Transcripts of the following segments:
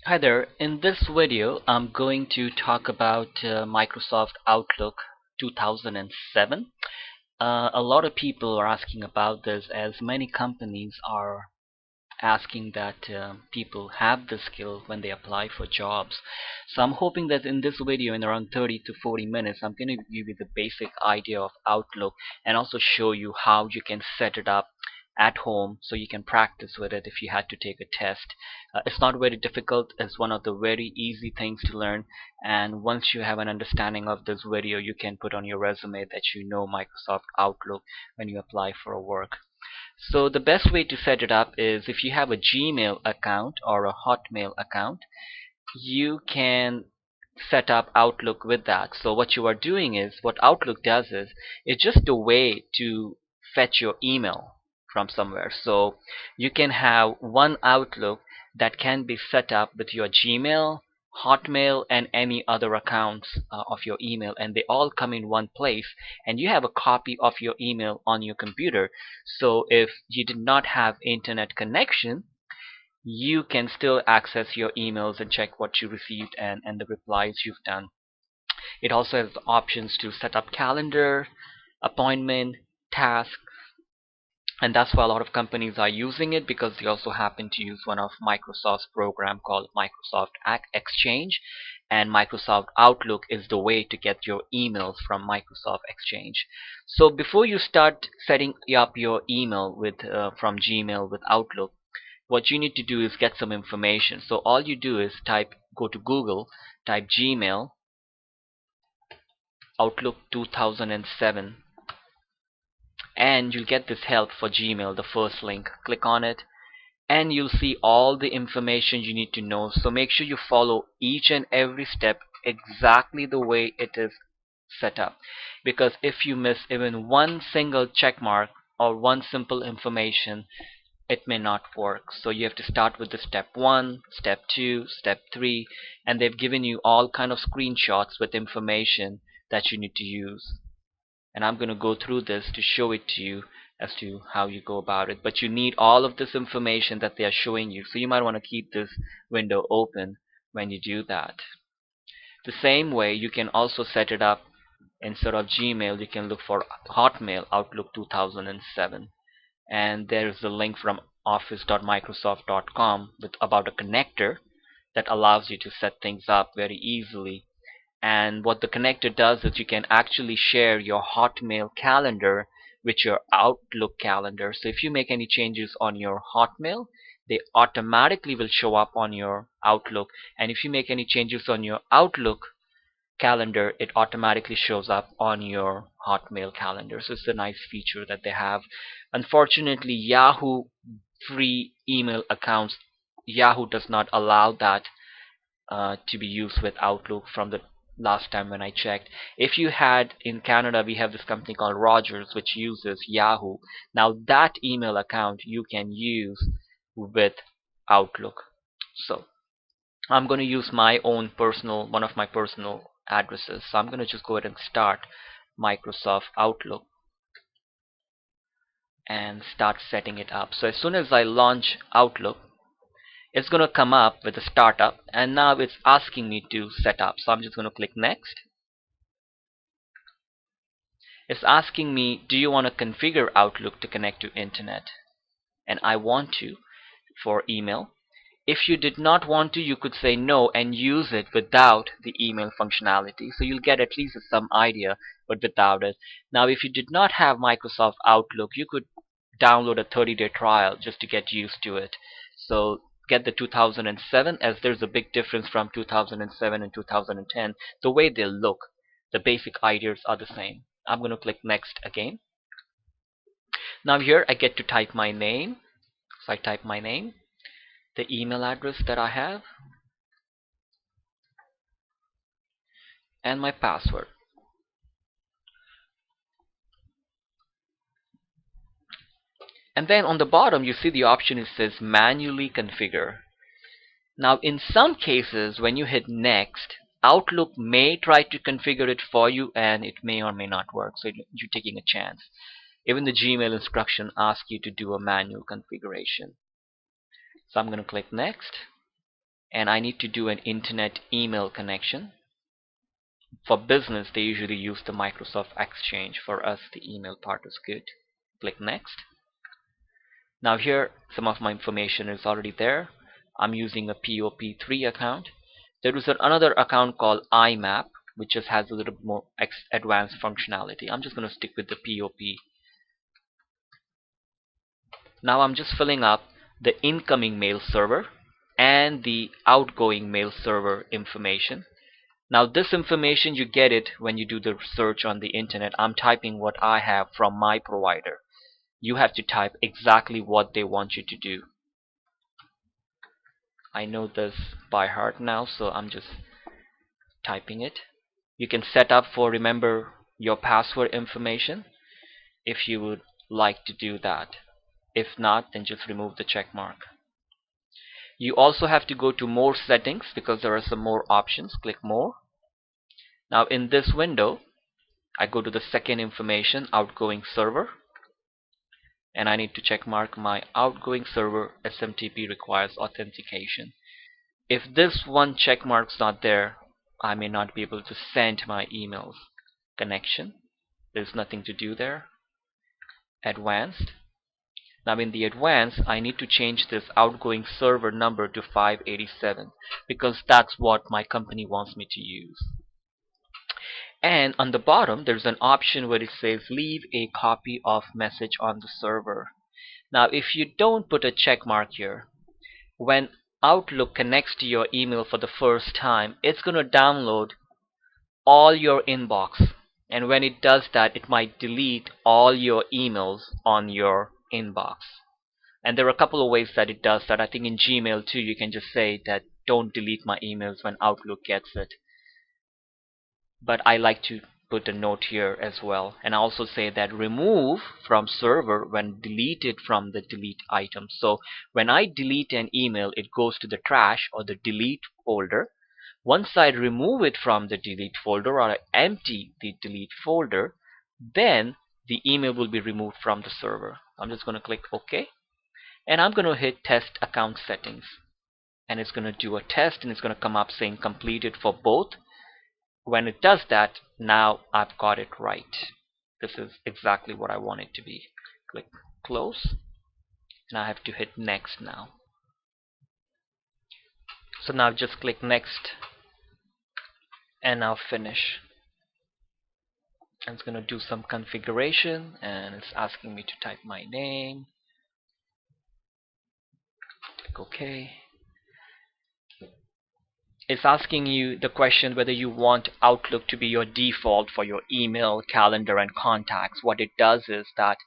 Hi there. In this video, I'm going to talk about Microsoft Outlook 2007. A lot of people are asking about this as many companies are asking that people have the skill when they apply for jobs. So I'm hoping that in this video, in around 30 to 40 minutes, I'm going to give you the basic idea of Outlook and also show you how you can set it up at home so you can practice with it if you had to take a test. It's not very difficult. It's one of the very easy things to learn, and once you have an understanding of this video, you can put on your resume that you know Microsoft Outlook when you apply for a work. So the best way to set it up is if you have a Gmail account or a Hotmail account, you can set up Outlook with that. So what you are doing is, what Outlook does is, it's just a way to fetch your email from somewhere. So you can have one Outlook that can be set up with your Gmail, Hotmail, and any other accounts of your email, and they all come in one place, and you have a copy of your email on your computer. So if you did not have internet connection, you can still access your emails and check what you received and the replies you've done. It also has the options to set up calendar, appointment, task, and that's why a lot of companies are using it, because they also happen to use one of Microsoft's program called Microsoft Exchange, and Microsoft Outlook is the way to get your emails from Microsoft Exchange. So before you start setting up your email with from Gmail with Outlook, what you need to do is get some information. So all you do is go to Google, type Gmail Outlook 2007, and you'll get this help for Gmail, the first link. Click on it, and you'll see all the information you need to know. So make sure you follow each and every step exactly the way it is set up, because if you miss even one single check mark or one simple information, it may not work. So you have to start with the step 1, step 2, step 3, and they've given you all kind of screenshots with information that you need to use. And I'm going to go through this to show it to you as to how you go about it. But you need all of this information that they are showing you, so you might want to keep this window open when you do that. The same way, you can also set it up. Instead of Gmail, you can look for Hotmail Outlook 2007, and there is a link from office.microsoft.com with about a connector that allows you to set things up very easily. And what the connector does is you can actually share your Hotmail calendar with your Outlook calendar. So if you make any changes on your Hotmail, they automatically will show up on your Outlook, and if you make any changes on your Outlook calendar, it automatically shows up on your Hotmail calendar. So it's a nice feature that they have. Unfortunately, Yahoo free email accounts, Yahoo does not allow that to be used with Outlook from the last time when I checked. If you had in Canada, we have this company called Rogers which uses Yahoo. Now that email account you can use with Outlook. So I'm going to use my own personal, one of my personal addresses. So I'm going to just go ahead and start Microsoft Outlook and start setting it up. So as soon as I launch Outlook, it's going to come up with a startup, and now it's asking me to set up. So I'm just going to click next. It's asking me, do you want to configure Outlook to connect to internet? And I want to for email. If you did not want to, you could say no and use it without the email functionality. So you'll get at least some idea, but without it. Now, if you did not have Microsoft Outlook, you could download a 30-day trial just to get used to it. So get the 2007, as there's a big difference from 2007 and 2010. The way they look, the basic ideas are the same. I'm going to click next again. Now here I get to type my name. So I type my name, the email address that I have, and my password. And then on the bottom you see the option, it says manually configure. Now in some cases when you hit next, Outlook may try to configure it for you, and it may or may not work, so you're taking a chance. Even the Gmail instruction asks you to do a manual configuration. So I'm going to click next. and I need to do an internet email connection. For business, they usually use the Microsoft Exchange. For us, the email part is good. Click Next. Now here, some of my information is already there. I'm using a pt1 account. There is another account called IMAP, which just has a little more advanced functionality. I'm just going to stick with the pt1. Now I'm just filling up the incoming mail server and the outgoing mail server information. Now this information, you get it when you do the search on the internet. I'm typing what I have from my provider. You have to type exactly what they want you to do. I know this by heart now, so I'm just typing it. You can set up for remember your password information if you would like to do that. If not, then just remove the check mark. You also have to go to more settings because there are some more options. Click more. Now in this window, I go to the second information, outgoing server, and I need to check mark my outgoing server SMTP requires authentication. If this one check mark's not there, I may not be able to send my emails. Connection, there's nothing to do there. Advanced. Now in the advanced, I need to change this outgoing server number to 587 because that's what my company wants me to use. And on the bottom, there's an option where it says leave a copy of message on the server. Now if you don't put a check mark here, when Outlook connects to your email for the first time, it's going to download all your inbox. And when it does that, it might delete all your emails on your inbox. And there are a couple of ways that it does that. I think in Gmail too, you can just say that don't delete my emails when Outlook gets it. But I like to put a note here as well, and I also say that remove from server when deleted from the delete item. So when I delete an email, it goes to the trash or the delete folder. Once I remove it from the delete folder or I empty the delete folder, then the email will be removed from the server. I'm just going to click OK, and I'm going to hit test account settings, and it's going to do a test and it's going to come up saying completed for both. When it does that, now I've got it right. This is exactly what I want it to be. Click close, and I have to hit next now. So now just click next and now finish. And it's going to do some configuration, and it's asking me to type my name. Click OK. It's asking you the question whether you want Outlook to be your default for your email, calendar, and contacts. What it does is that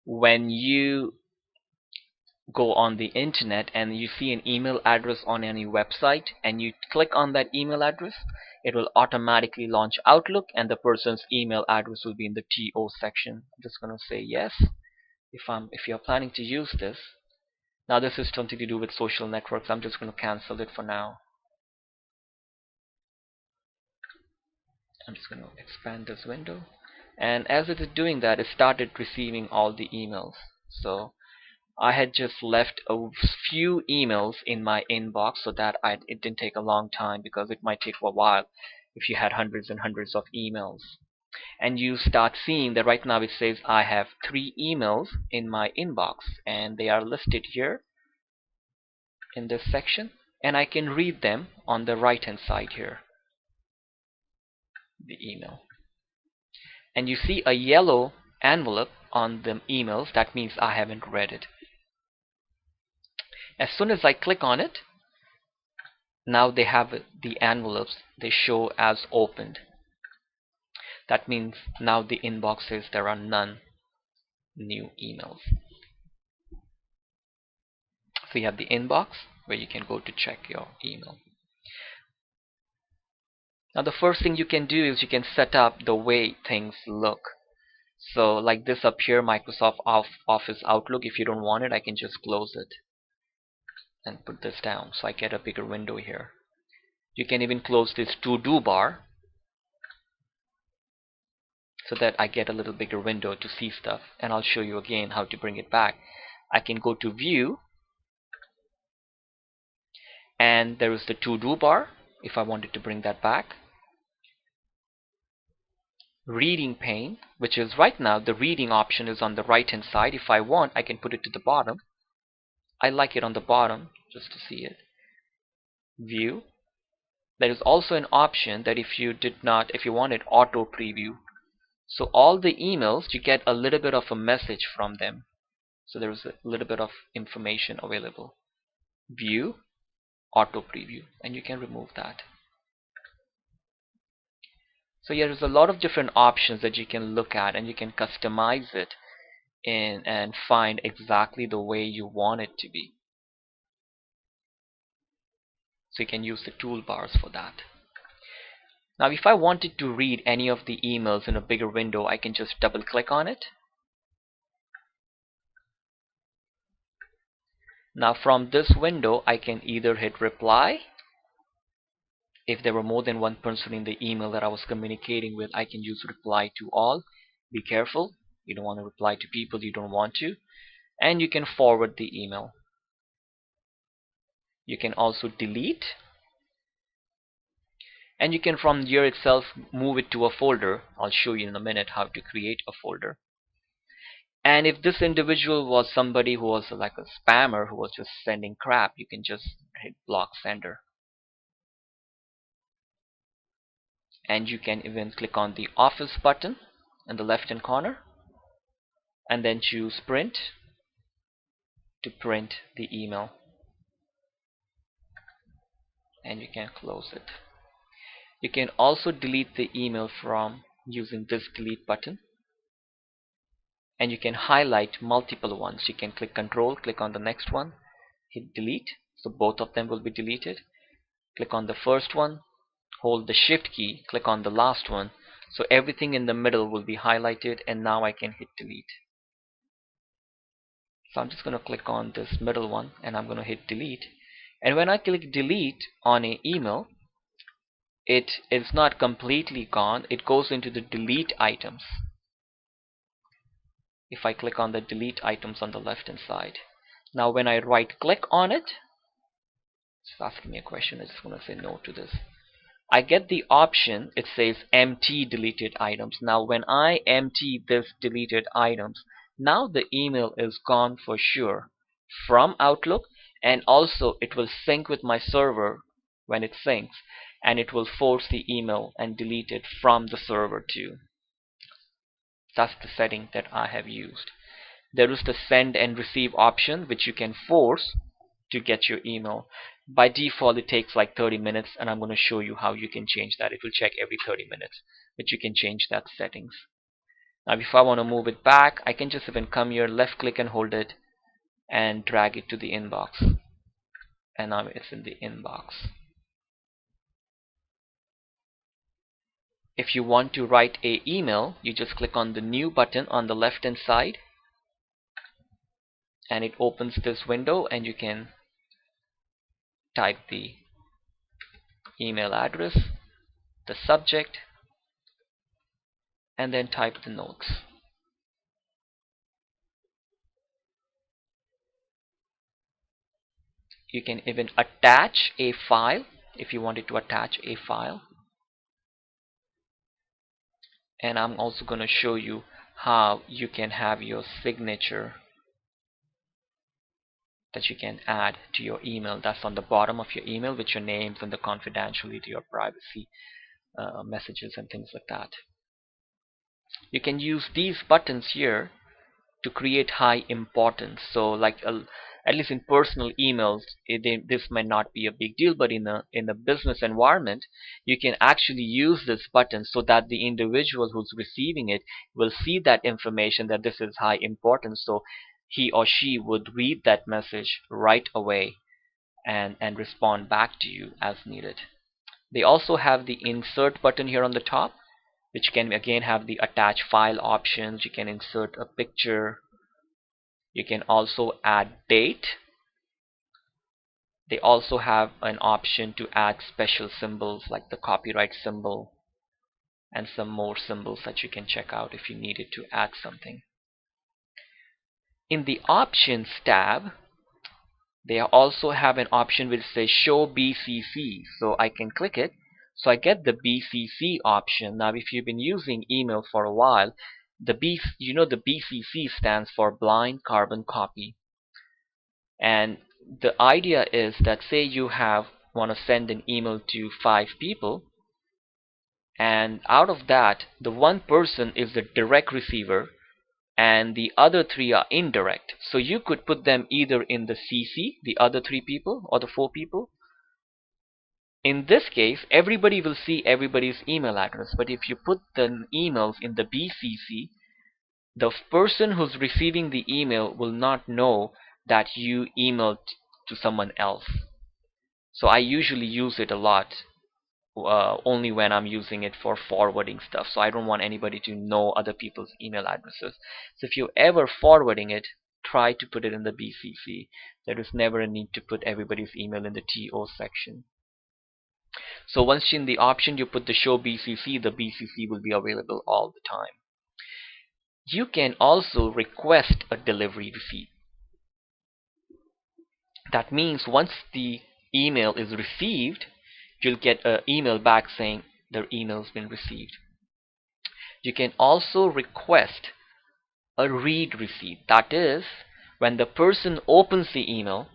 when you go on the internet and you see an email address on any website and you click on that email address, it will automatically launch Outlook and the person's email address will be in the TO section. I'm just going to say yes if you're planning to use this. Now this is something to do with social networks. I'm just going to cancel it for now. I'm just going to expand this window, and as it is doing that, it started receiving all the emails. So I had just left a few emails in my inbox so that it didn't take a long time, because it might take a while if you had hundreds and hundreds of emails. And you start seeing that right now it says I have 3 emails in my inbox, and they are listed here in this section, and I can read them on the right hand side here, the email. And you see a yellow envelope on the emails. That means I haven't read it. As soon as I click on it, now they have the envelopes, they show as opened. That means now the inbox says there are none new emails. So you have the inbox where you can go to check your email. Now the first thing you can do is you can set up the way things look. So like this up here, Microsoft Office Outlook. If you don't want it, I can just close it and put this down so I get a bigger window here. You can even close this to-do bar so that I get a little bigger window to see stuff, and I'll show you again how to bring it back. I can go to view, And there is the to-do bar if I wanted to bring that back. Reading pane, which is right now the reading option is on the right hand side. If I want, I can put it to the bottom. I like it on the bottom just to see it. View. There is also an option that if you wanted auto preview. So all the emails, you get a little bit of a message from them. So there is a little bit of information available. View, auto preview, and you can remove that. So yeah, there's a lot of different options that you can look at, and you can customize it and find exactly the way you want it to be. So you can use the toolbars for that. Now if I wanted to read any of the emails in a bigger window, I can just double click on it. Now from this window, I can either hit reply. If there were more than one person in the email that I was communicating with, I can use reply to all. Be careful, you don't want to reply to people you don't want to. And you can forward the email. You can also delete. And you can from here itself move it to a folder. I'll show you in a minute how to create a folder. And if this individual was somebody who was like a spammer who was just sending crap, you can just hit block sender. And you can even click on the office button in the left hand corner and then choose print to print the email. And you can close it. You can also delete the email from using this delete button. And you can highlight multiple ones. You can click control, click on the next one, hit delete, so both of them will be deleted. Click on the first one, hold the shift key, click on the last one, so everything in the middle will be highlighted, and now I can hit delete. So I'm just going to click on this middle one and I'm going to hit delete. And when I click delete on an email, it is not completely gone, it goes into the delete items. If I click on the delete items on the left hand side. Now when I right click on it, it's asking me a question, I just want to say no to this. I get the option, it says empty deleted items. Now when I empty this deleted items, now the email is gone for sure from Outlook, and also it will sync with my server when it syncs, and it will force the email and delete it from the server too. That's the setting that I have used. There is the send and receive option, which you can force to get your email. By default, it takes like 30 minutes, and I'm going to show you how you can change that. It will check every 30 minutes, but you can change that settings. Now, if I want to move it back, I can just even come here, left click and hold it, and drag it to the inbox. And now it's in the inbox. If you want to write an email, you just click on the new button on the left hand side, and it opens this window, and you can type the email address, the subject, and then type the notes. You can even attach a file if you wanted to attach a file. And I'm also going to show you how you can have your signature that you can add to your email. That's on the bottom of your email with your names and the confidentiality, your privacy messages and things like that. You can use these buttons here to create high importance. So like at least in personal emails, this might not be a big deal, but in a business environment, you can actually use this button so that the individual who's receiving it will see that information, that this is high importance, so he or she would read that message right away and respond back to you as needed. They also have the insert button here on the top, which can again have the attach file options. You can insert a picture. You can also add date. They also have an option to add special symbols like the copyright symbol and some more symbols that you can check out if you needed to add something. In the options tab, they also have an option which says show BCC, so I can click it. So I get the BCC option. Now if you've been using email for a while, the BCC stands for blind carbon copy. And the idea is that, say you want to send an email to 5 people, and out of that the one person is the direct receiver and the other 3 are indirect. So you could put them either in the CC, the other 3 people, or the 4 people. In this case, everybody will see everybody's email address, but if you put the emails in the BCC, the person who's receiving the email will not know that you emailed to someone else. So I usually use it a lot, only when I'm using it for forwarding stuff. So I don't want anybody to know other people's email addresses. So if you're ever forwarding it, try to put it in the BCC. There is never a need to put everybody's email in the TO section. So once in the option you put the show BCC, the BCC will be available all the time. You can also request a delivery receipt. That means once the email is received, you'll get an email back saying their email's been received. You can also request a read receipt. That is, when the person opens the email,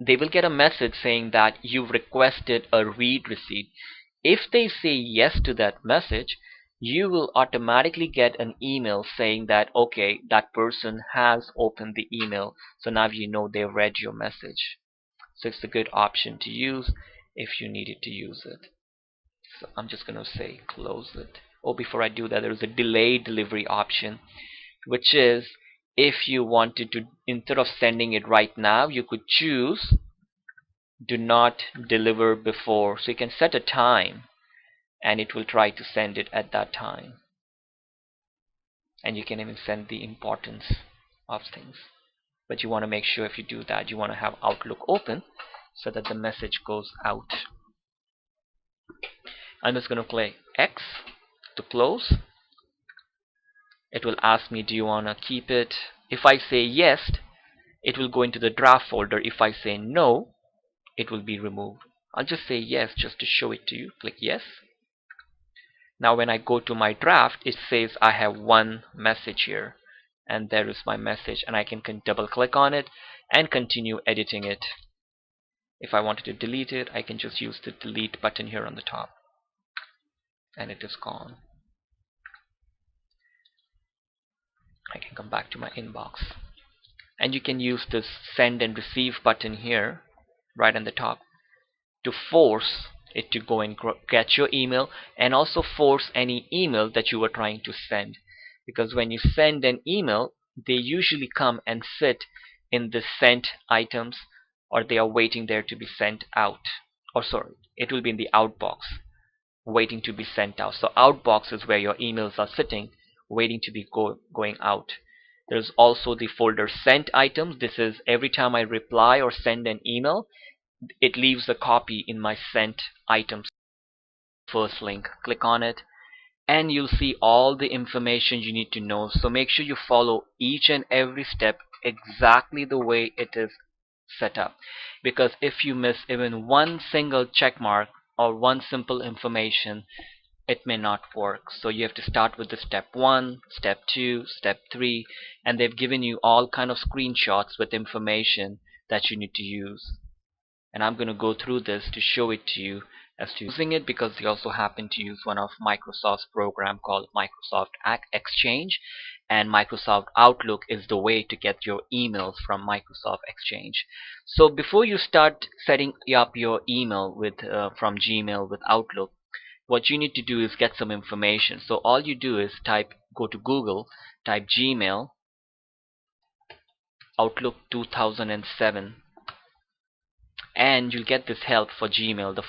they will get a message saying that you've requested a read receipt. If they say yes to that message, you will automatically get an email saying that, okay, that person has opened the email, so now you know they've read your message. So it's a good option to use if you needed to use it. So I'm just going to say close it. Oh, before I do that, there is a delayed delivery option, which is if you wanted to, instead of sending it right now, you could choose do not deliver before. So you can set a time and it will try to send it at that time. And you can even send the importance of things. But you want to make sure if you do that, you want to have Outlook open so that the message goes out. I'm just going to click X to close. It will ask me, do you want to keep it? If I say yes, it will go into the draft folder. If I say no, it will be removed. I'll just say yes just to show it to you. Click yes. Now when I go to my draft, it says I have one message here, and there is my message, and I can double click on it and continue editing it. If I wanted to delete it, I can just use the delete button here on the top, and it is gone. I can come back to my inbox, and you can use this send and receive button here right on the top to force it to go and get your email, and also force any email that you were trying to send. Because when you send an email, they usually come and sit in the sent items, or they are waiting there to be sent out. Or sorry, it will be in the outbox waiting to be sent out. So outbox is where your emails are sitting waiting to be going out. There's also the folder sent items. This is every time I reply or send an email, it leaves a copy in my sent items. First link, click on it, and you'll see all the information you need to know. So make sure you follow each and every step exactly the way it is set up, because if you miss even one single check mark or one simple information, it may not work. So you have to start with the step 1, step 2, step 3, and they've given you all kind of screenshots with information that you need to use. And I'm going to go through this to show it to you as to using it, because they also happen to use one of Microsoft's program called Microsoft Exchange, and Microsoft Outlook is the way to get your emails from Microsoft Exchange. So before you start setting up your email with from Gmail with Outlook, what you need to do is get some information. So all you do is go to Google, type Gmail Outlook 2007, and you'll get this help for Gmail.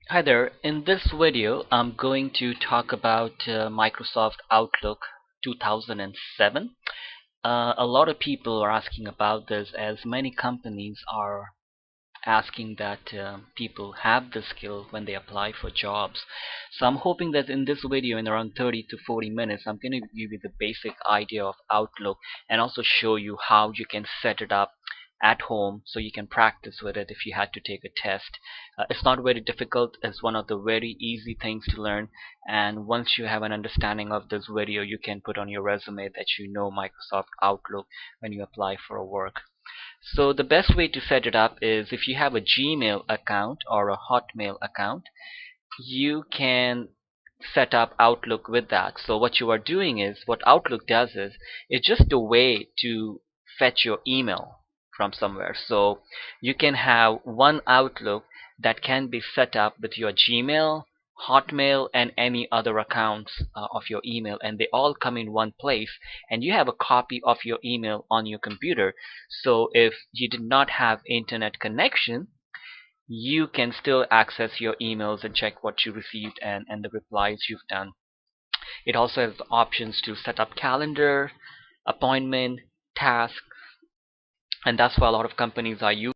Hi there, in this video I'm going to talk about Microsoft Outlook 2007. A lot of people are asking about this, as many companies are asking that people have the skill when they apply for jobs. So I'm hoping that in this video, in around 30 to 40 minutes, I'm going to give you the basic idea of Outlook and also show you how you can set it up at home so you can practice with it if you had to take a test. It's not very difficult. It's one of the very easy things to learn, and once you have an understanding of this video, you can put on your resume that you know Microsoft Outlook when you apply for a work. So the best way to set it up is if you have a Gmail account or a Hotmail account, you can set up Outlook with that. So what you are doing is, what Outlook does is, it's just a way to fetch your email from somewhere. So you can have one Outlook that can be set up with your Gmail, Hotmail, and any other accounts of your email, and they all come in one place, and you have a copy of your email on your computer. So if you did not have internet connection, you can still access your emails and check what you received and the replies you've done. It also has options to set up calendar, appointment, tasks, and that's why a lot of companies are using